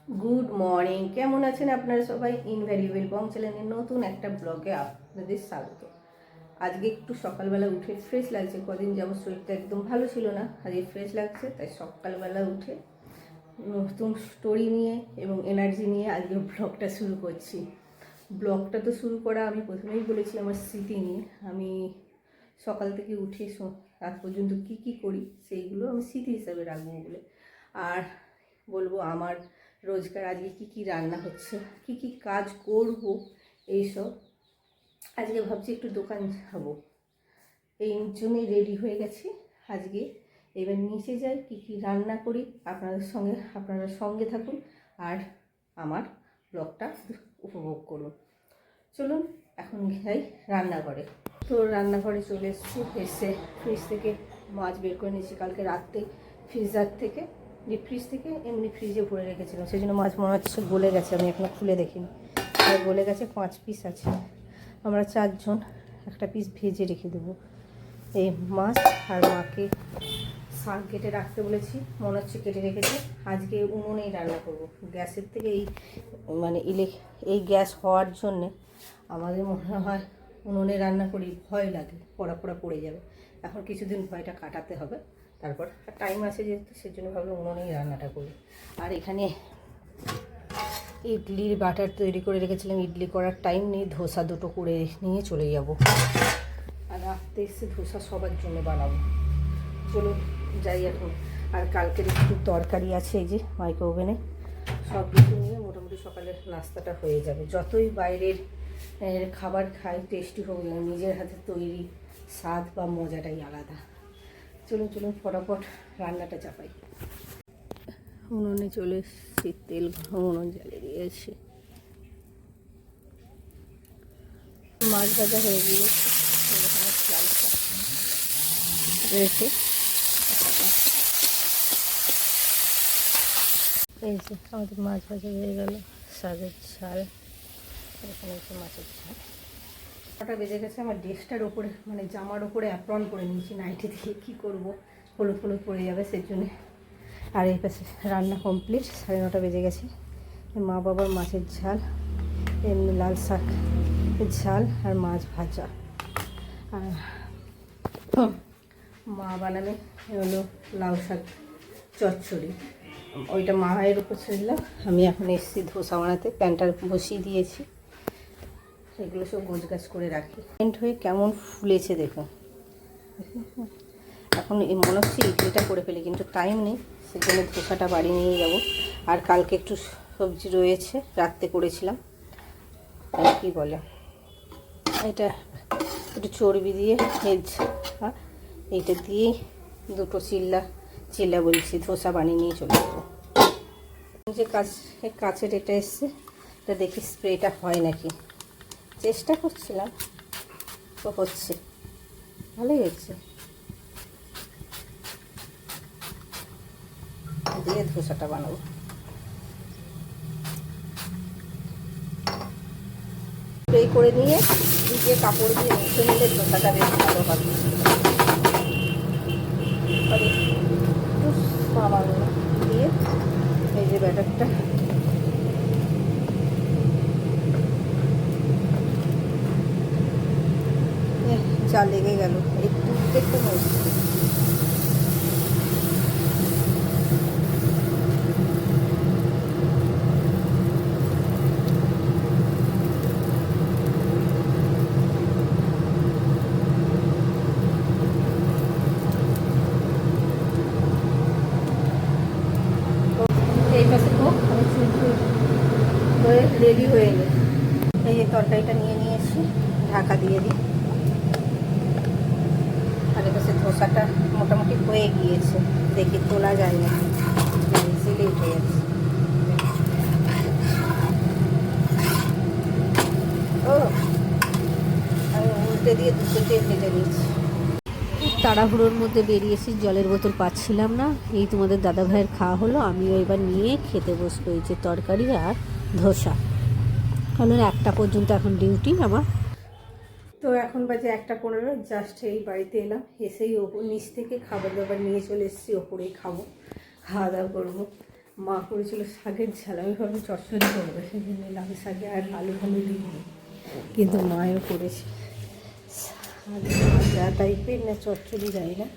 Good morning, কেমন আছেন আপনারা সবাই? ইনভ্যারিয়েবল বং চ্যানেলের নতুন একটা ব্লগে আপনাদের স্বাগত। আজকে একটু সকালবেলা উঠে ফ্রেশ লাগছে, কদিন যাবত শরীরটা একদম ভালো ছিল না, আজকে ফ্রেশ লাগছে, তাই সকালবেলা উঠে নতুন স্টোরি নিয়ে এবং এনার্জি নিয়ে আজকে ব্লগটা শুরু করছি। ব্লগটা তো শুরু করা আমি প্রথমেই বলেছি আমার স্মৃতি নিয়ে। আমি সকাল থেকে উঠে রাত পর্যন্ত কি করি সেইগুলো আমি স্মৃতি হিসাবে রাখবো বলে, আর বলবো আমার রোজকার আজকে কি রান্না হচ্ছে, কি কাজ করব এইসব। আজকে ভাবছি একটু দোকান যাবো, এই জন্যই রেডি হয়ে গেছি আজকে। এবার নিচে যাই, কি রান্না করি আপনারা সঙ্গে থাকুন আর আমার ব্লগটা উপভোগ করুন। চলুন এখন যাই রান্নাঘরে। তো রান্নাঘরে চলে এসে ফ্রিজ থেকে মাছ বের করে নিয়েছি কালকে রাত্রে, ফ্রিজ থেকে এমনি ফ্রিজে ভরে রেখেছিলাম, সেই জন্য মাছ মনে হচ্ছে গলে গেছে, আমি এখনও খুলে দেখিনি। গলে গেছে, 5 পিস আছে, আমরা 4 জন, একটা পিস ভেজে রেখে দেবো। এই মাছ আর মাকে শাক কেটে রাখতে বলেছি, মনে হচ্ছে কেটে রেখেছে। আজকে উনুনেই রান্না করব, গ্যাসের থেকে এই গ্যাস হওয়ার জন্যে আমাদের মনে হয় উনুনে রান্না করি, ভয় লাগে পোড়া পড়ে যাবে। এখন কিছুদিন ভয়টা কাটাতে হবে, তারপর টাইম আছে যেহেতু, সেজন্য ভাবলাম উনুনেই রান্নাটা করি। আর এখানে ইডলির বাটার তৈরি করে রেখেছিলাম, ইডলি করার টাইম নেই, ধোসা দুটো করে নিয়ে চলে যাব। আর রাত্রে এসে ধোসা সবার জন্য বানাবো। চলুন যাই এখন। আর কালকের একটু তরকারি আছে এই যে মাইক্রো ওভেনে, সব কিছু নিয়ে মোটামুটি সকালের নাস্তাটা হয়ে যাবে। যতই বাইরের খাবার খাই, টেস্টি হোক, নিজের হাতে তৈরি স্বাদ বা মজাটাই আলাদা। চলুন ফটাফট রান্নাটা চাপাই। উনুনে চলে এসেছি, তেল উনুন জ্বালিয়ে দিয়েছি, মাছ ভাজা হয়ে গিয়েছে, লাল শাক রয়েছে। এই যে আমাদের মাছ ভাজা হয়ে গেল, শাকের ঝাল, এখানে হচ্ছে মাছের ঝাল। 6টা বেজে গেছে, আমার ড্রেসটার ওপরে জামার ওপরে অ্যাপ্রন করে নিয়েছি, নাইটি দিয়ে কী করবো, হলুদ পড়ে যাবে সেই জন্যে। আর এই পাশে রান্না কমপ্লিট, 9:30 বেজে গেছে। মা বাবার মাছের ঝাল, এমনি লাল শাক ঝাল আর মাছ ভাজা। আর মা বানাবে হলো লাউ শাক চচ্চড়ি, ওইটা মায়ের উপর ছেড়লাম। আমি এখন এসেছি ধোসা বানাতে, প্যানটা বসিয়ে দিয়েছি, এগুলো সব গোছগাছ করে রাখি। পেন্ট হয়ে কেমন ফুলেছে দেখুন। এখন মনে হচ্ছে ইডলিটা করে ফেলি, কিন্তু টাইম নেই, সেজন্য ধোসাটা বাড়ি নিয়ে যাব। আর কালকে একটু সবজি রয়েছে, রাত্রে করেছিলাম, কি বলে এটা, একটু চর্বি দিয়ে ভেজ, এইটা দিয়েই দুটো চিল্লা বলছি ধোসা বানিয়ে নিয়ে চলে যাবো। যে কাছের এটা এসছে, এটা দেখি স্প্রেটা হয় নাকি, চেষ্টা করছিলাম, তো হচ্ছে, ভালোই হচ্ছে। দিয়ে ধোসাটা বানাবো। স্প্রে করে নিয়ে ভিজিয়ে কাপড় দিয়ে মুছে নিলে ধোসাটা বেশ ভালো হবে। একটু সামান্য দিয়ে এই যে ব্যাটারটা যা লেগে গেল, একটু মুছছি। এই পাশে হোক, আমি চুল হয়ে রেডি হয়ে নিই। এই যে তরকারিটা নিয়ে এসেছি, ঢাকা দিয়ে দিই। আর এপাশে ধোসাটা মোটামুটি হয়ে গিয়েছে, দেখি তোলা যায় না, ইজিলি উঠে যাচ্ছে। ও আমি উল্টে দিয়ে দুটোতে ভেজে নিচ্ছি। তাড়াহুড়োর মধ্যে বেরিয়েছি, জলের বোতল পাচ্ছিলাম না, এই তোমাদের দাদা ভাইয়ের খাওয়া হলো, আমিও এবার নিয়ে খেতে বসবো। এই যে তরকারি আর ধোসা, কারণ 1টা পর্যন্ত এখন ডিউটি আমার। তো এখন বাজে 1:15, জাস্ট এই বাড়িতে এলাম, এসেই নিচ থেকে খাবার দাবার নিয়ে চলে এসেছি, ওপরেই খাওয়া দাওয়া করবো। মা করেছিল শাকের ঝাল, আমি ভাবলাম চচ্চড়ি করবে, সেই জন্য লাল শাকে আর আলু ফালু দিইনি, কিন্তু মায়ও করেছে শাক ভাজা টাইপের না চচ্চড়ি যাই না,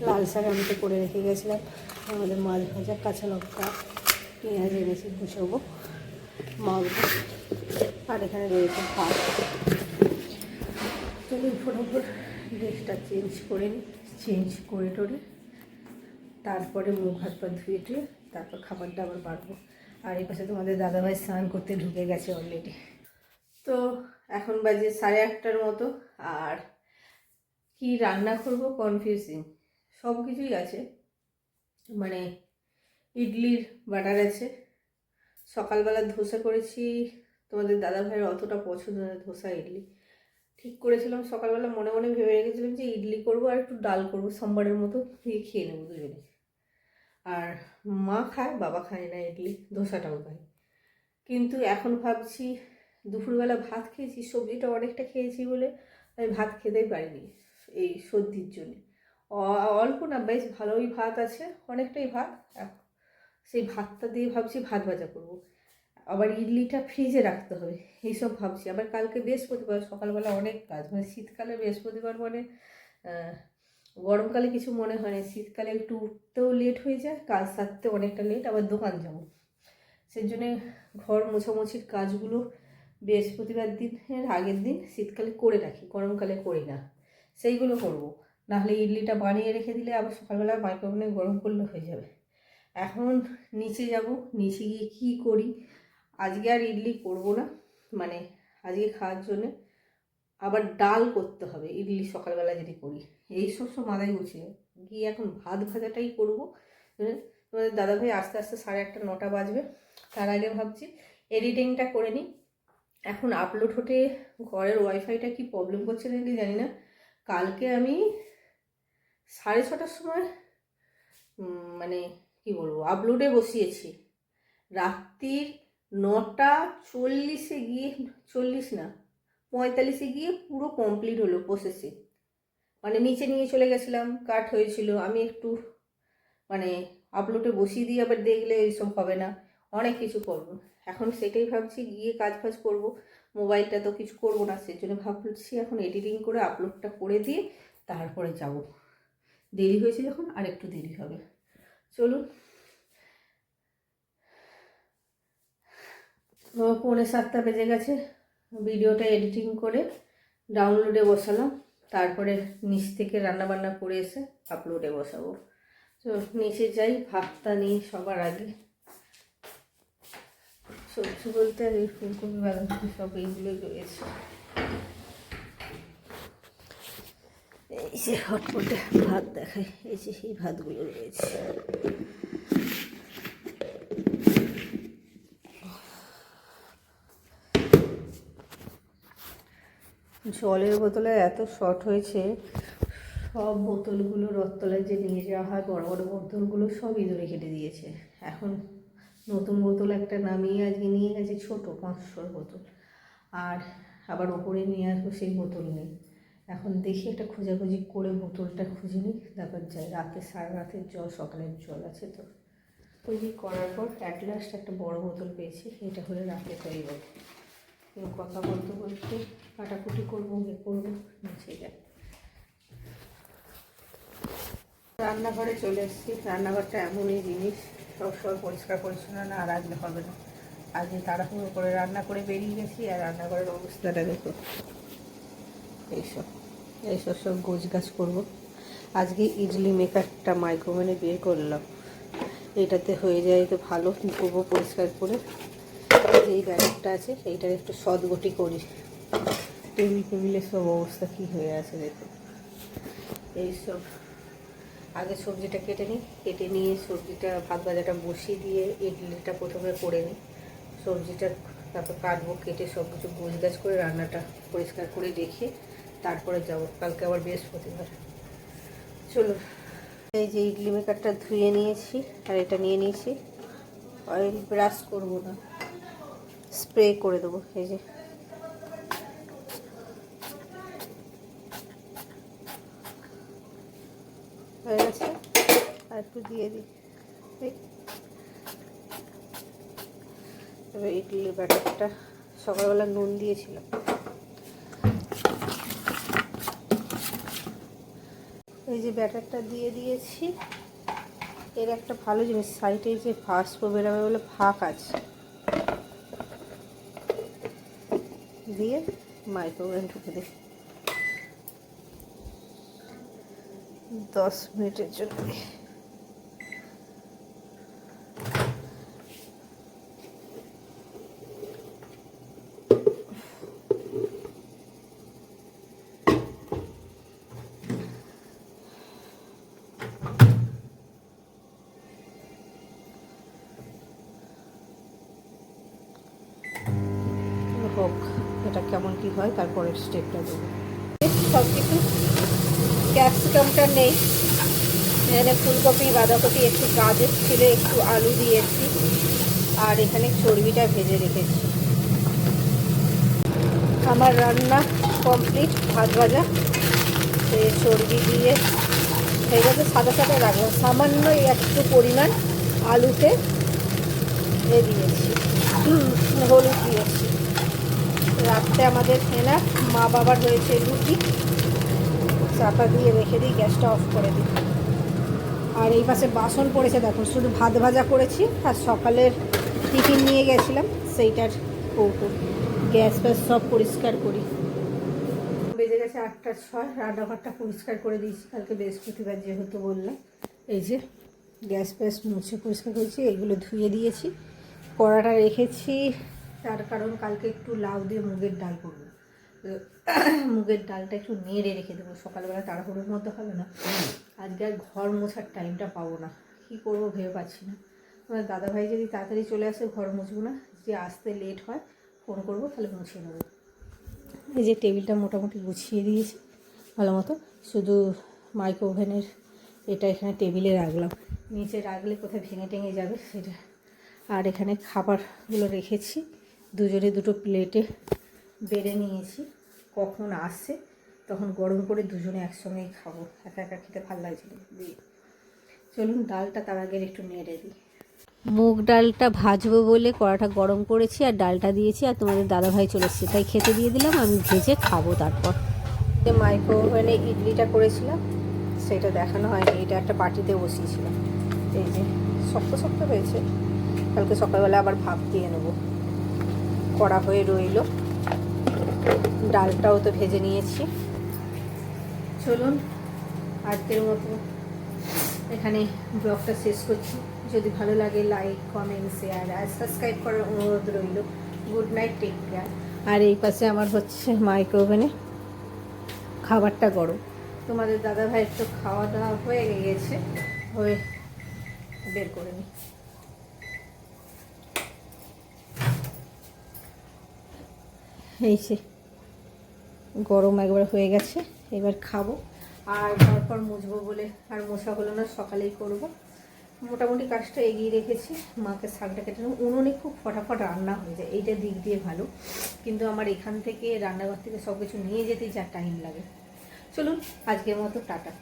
লাল শাক আমি তো করে রেখে গেছিলাম। আমাদের মাছ ভাজা, কাঁচা লঙ্কা পেঁয়াজ এনেছি বসাবো, মাখবো। আর এখানে রয়েছে ভাত। চলুন ফটোফট ড্রেসটা চেঞ্জ করে নিই, চেঞ্জ করে টোরে তারপরে মুখ হাত পা ধুয়ে টুয়ে তারপর খাবার দাবার বাড়বো। আর এই পাশে তোমাদের দাদাভাই স্নান করতে ঢুকে গেছে অলরেডি। তো এখন বাজে 8:30টার মতো। আর কি রান্না করব কনফিউজিং, সব কিছুই আছে। মানে ইডলির বাটার আছে, সকালবেলা ধোসা করেছি, তোমাদের দাদাভাইয়ের অতটা পছন্দ না ধোসা ইডলি। ঠিক করেছিলাম সকালবেলা, মনে মনে ভেবে রেখেছিলাম যে ইডলি করবো আর একটু ডাল করবো, সোমবারের মতো দিয়ে খেয়ে নেবো দুজনে। আর মা খায়, বাবা খায় না ইডলি, ধোসাটাও খায়। কিন্তু এখন ভাবছি দুপুরবেলা ভাত খেয়েছি, সবজিটা অনেকটা খেয়েছি বলে আমি ভাত খেতেই পারিনি এই সর্দির জন্য। অল্প না, বেশ ভালোই ভাত আছে, অনেকটাই ভাত। সেই ভাতটা দিয়ে ভাবছি ভাত ভাজা করবো, আবার ইডলিটা ফ্রিজে রাখতে হবে, এইসব ভাবছি। আবার কালকে বৃহস্পতিবার, সকালবেলা অনেক কাজ, মানে শীতকালে বৃহস্পতিবার মানে গরমকালে কিছু মনে হয় না, শীতকালে একটু উঠতেও লেট হয়ে যায়, কাজ সারতে অনেকটা লেট, আবার দোকান যাবো। সেই জন্যে ঘর মোছামুছির কাজগুলো বৃহস্পতিবার দিনের আগের দিন শীতকালে করে রাখি, গরমকালে করি না, সেইগুলো করব। নাহলে ইডলিটা বানিয়ে রেখে দিলে আবার সকালবেলা মাইক্রোওভেনে গরম করলে হয়ে যাবে। এখন নিচে যাব, নিচে গিয়ে কী করি। আজকে আর ইডলি করব না, মানে আজকে খাওয়ার জন্যে আবার ডাল করতে হবে ইডলি সকালবেলা যদি করি, এই সব মাথায় গুছিয়ে গিয়ে এখন ভাত ভাজাটাই করবো। তোমাদের দাদাভাই আস্তে আস্তে 8:30 9টা বাজবে, তার আগে ভাবছি এডিটিংটা করে নিই। এখন আপলোড হতে ঘরের ওয়াইফাইটা কি প্রবলেম করছে নাকি জানি না। কালকে আমি 6:30টার সময় মানে কি বলবো আপলোডে বসিয়েছি, রাত্রির 9:40 গিয়ে, 40 না 45 গিয়ে পুরো কমপ্লিট হলো প্রসেসিং। মানে নিচে নিয়ে চলে গেছিলাম, কাট হয়েছিল, আমি একটু মানে আপলোডে বসিয়ে দিয়ে আবার দেখলে এইসব হবে না, অনেক কিছু করবো। এখন সেটাই ভাবছি, গিয়ে কাজ ফাজ করবো, মোবাইলটা তো কিছু করবো না, সেই জন্য ভাবছি এখন এডিটিং করে আপলোডটা করে দিয়ে তারপরে যাব। দেরি হয়েছে যখন আর একটু দেরি হবে। চলুন, 6:45 বেজে গেছে। ভিডিওটা এডিটিং করে ডাউনলোডে বসালাম, তারপরে নিচ থেকে রান্নাবান্না করে এসে আপলোডে বসাবো। তো নিচে যাই, ভাতটা নিই সবার আগে। সবজি বলতে আর এই ফুলকপি বাঁধাকপি সব এইগুলোই রয়েছে। এই যে হটপটে ভাত দেখায়, এই যে সেই ভাতগুলো রয়েছে। জলের বোতলে এত শর্ট হয়েছে, সব বোতলগুলো রথতলায় যে নিয়ে যাওয়া হয় বড় বড় বোতলগুলো সব ইঁদুরে কেটে দিয়েছে। এখন নতুন বোতল একটা নামিয়ে আজকে নিয়ে গেছে, ছোটো 500 বোতল, আর আবার ওপরে নিয়ে আসবো, সেই বোতল নেই। এখন দেখি একটা খোঁজাখুঁজি করে বোতলটা খুঁজে নিই, তারপর যাই। রাতে সারা রাতের জল, সকালের জল আছে, তো খুঁজি করার পর অ্যাট লাস্ট একটা বড় বোতল পেয়েছি, এটা হলে রাতে হয়ে যাবে। কথা বলতে বলতে কাটাকুটি করবো, করবো, নিচে যাই। রান্নাঘরে চলে এসেছি। রান্নাঘরটা এমনই জিনিস, সবসময় পরিষ্কার পরিচ্ছন্ন না রাখলে হবে না। আজকে তাড়াহুড়ো করে রান্না করে বেরিয়ে গেছি, আর রান্নাঘরের অবস্থাটা দেখো, এইসব সব গোছ গাছ করবো। আজকে ইডলি মেকারটা মাইক্রোওভেনে বের করলাম, এটাতে হয়ে যায় তো ভালো, ধোবো পরিষ্কার করে। যেই ব্যাগটা আছে এইটার একটু সদগটি করি। টেবিলের সব অবস্থা কী হয়ে আছে দেখো। এইসব আগে সবজিটা কেটে নিই, কেটে নিয়ে সবজিটা ভাত ভাজাটা বসিয়ে দিয়ে ইডলিটা প্রথমে করে নিই, সবজিটা তারপর কাটবো, কেটে সব কিছু গোছ গাছ করে রান্নাটা পরিষ্কার করে রেখে তারপরে যাব। কালকে আবার বৃহস্পতিবার। চলো, এই যে ইডলি মেকারটা ধুয়ে নিয়েছি, আর এটা নিয়ে নিয়েছি। অয়েল ব্রাশ করবো না, স্প্রে করে দেবো। এই যে হয়ে গেছে, আর একটু দিয়ে দিই। এবার ইডলির ব্যাটারটা সকালবেলা নুন দিয়েছিলাম। এই যে ব্যাটারটা দিয়ে দিয়েছি। এর একটা ভালো জিনিস, সাইডে যে ভাস্প বেরোবে বলে ফাঁক আছে, দিয়ে মাইক্রোওভেন ঢুকে দিই 10 মিনিটের জন্য। হোক, এটা কেমন কি হয় তারপরের স্টেপটা দেবো। সব কিছু, ক্যাপসিকামটা নেই, এখানে ফুলকপি, বাঁধাকপি, একটু গাজর ছিল, একটু আলু দিয়েছি, আর এখানে চর্বিটা ভেজে রেখেছি। আমার রান্না কমপ্লিট, ভাত ভাজা, চর্বি দিয়ে সেইভাবে সাদা সাদা রাখলাম। সামান্য একটু পরিমাণ আলুতে দিয়েছি, হলুদ দিয়েছি। রাত্রে আমাদের এনাফ, মা বাবার হয়েছে রুটি, চাপা দিয়ে রেখে দিই, গ্যাসটা অফ করে দিই। আর এই পাশে বাসন পড়েছে দেখো, শুধু ভাত ভাজা করেছি আর সকালের টিফিন নিয়ে গেছিলাম সেইটার কৌটো। গ্যাস ফ্যাস সব পরিষ্কার করি। বেজে গেছে 8:06, রান্নাঘরটা পরিষ্কার করে দিয়েছি, কালকে বৃহস্পতিবার যেহেতু বললাম। এই যে গ্যাস ফ্যাস মুছে পরিষ্কার করেছি, এগুলো ধুয়ে দিয়েছি। কড়াটা রেখেছি তার কারণ কালকে একটু লাউ দিয়ে মুগের ডাল করবো। মুগের ডালটা একটু নেড়ে রেখে দেবো, সকালবেলা তাড়াহুড়োর মধ্যে হবে না। আজকে আর ঘর মোছার টাইমটা পাবো না, কী করবো ভেবে পাচ্ছি না। আমার দাদাভাই যদি তাড়াতাড়ি চলে আসে ঘর মুছবো না, যদি আসতে লেট হয় ফোন করবো, তাহলে মুছিয়ে নেবো। এই যে টেবিলটা মোটামুটি গুছিয়ে দিয়েছি ভালো মতো, শুধু মাইক্রোওভেনের এটা এখানে টেবিলে রাখলাম, নিচে রাখলে কোথায় ভেঙে টেঙে যাবে সেটা। আর এখানে খাবারগুলো রেখেছি, দুজনে দুটো প্লেটে বেড়ে নিয়েছি, কখন আসছে তখন গরম করে দুজনে একসঙ্গেই খাবো, একা একা খেতে ভালো লাগছিল। দিয়ে চলুন ডালটা তার আগে একটু নেড়ে দিই। মুগ ডালটা ভাজবো বলে কড়াটা গরম করেছি আর ডালটা দিয়েছি, আর তোমাদের দাদাভাই চলে এসেছে তাই খেতে দিয়ে দিলাম, আমি ভেজে খাবো। তারপর যে মাইক্রোওভেনে ইডলিটা করেছিলাম সেটা দেখানো হয়নি, এটা একটা বাটিতে বসিয়েছিলাম। এই যে শক্ত শক্ত হয়েছে, কালকে সকালবেলা আবার ভাপ দিয়ে নেবো। কড়া হয়ে রইল, ডালটাও তো ভেজে নিয়েছি। চলুন আজকের মতো এখানে ব্লগটা শেষ করছি। যদি ভালো লাগে লাইক, কমেন্ট, শেয়ার আর সাবস্ক্রাইব করার অনুরোধ রইল। Good night, take care. আর এই পাশে আমার হচ্ছে মাইক্রোওভেনে খাবারটা গরম। তোমাদের দাদাভাইয়ের তো খাওয়া দাওয়া হয়ে গেছে, হয়ে বের করে নিই। এই যে গরম একবার হয়ে গেছে, এবার খাবো। আর তারপর মুছবো বলে আর মোছা হলো না, সকালেই করব। মোটামুটি কাজটা এগিয়ে রেখেছি। মাকে শাকটা কেটে নেব, উনুনে খুব ফটাফট রান্না হয়ে যায়, এইটা দিক দিয়ে ভালো। কিন্তু আমার এখান থেকে রান্নাঘর থেকে সব কিছু নিয়ে যেতে যা টাইম লাগে। চলুন আজকের মতো টাটা।